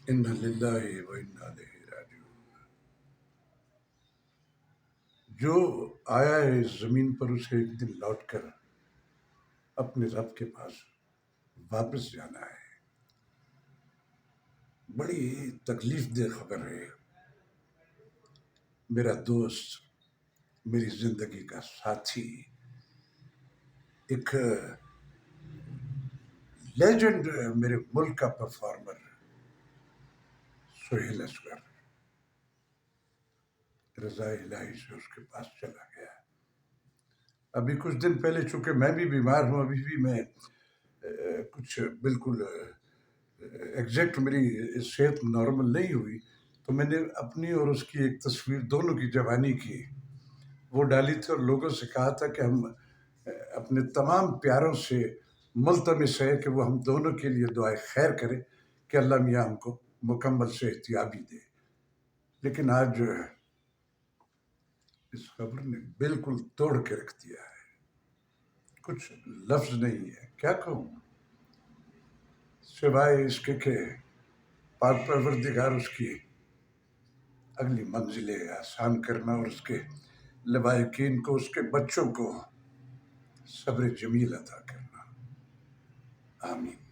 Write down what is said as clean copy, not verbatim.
انا للہ و انا الیہ راجعون۔ جو آیا ہے اس زمین پر اسے ایک دن لوٹ کر اپنے رب کے پاس واپس جانا ہے۔ بڑی تکلیف دہ خبر ہے۔ میرا دوست، میری زندگی کا ساتھی، ایک لیجنڈ میرے ملک کا پرفارمر سہیل اصغر رضا الہی سے اس کے پاس چلا گیا۔ ابھی کچھ دن پہلے چونکہ میں بھی بیمار ہوں، ابھی بھی میں کچھ بالکل ایگزیکٹ میری صحت نارمل نہیں ہوئی، تو میں نے اپنی اور اس کی ایک تصویر دونوں کی جوانی کی وہ ڈالی تھی اور لوگوں سے کہا تھا کہ ہم اپنے تمام پیاروں سے ملتمس ہے کہ وہ ہم دونوں کے لیے دعائے خیر کریں کہ اللہ میاں ہم کو مکمل صحتیابی دے۔ لیکن آج اس خبر نے بالکل توڑ کے رکھ دیا ہے، کچھ لفظ نہیں ہے، کیا کہوں سوائے اس کے کہ پاک پروردگار اس کی اگلی منزلیں آسان کرنا اور اس کے لواحقین کو، اس کے بچوں کو صبر جمیل عطا کرنا۔ آمین۔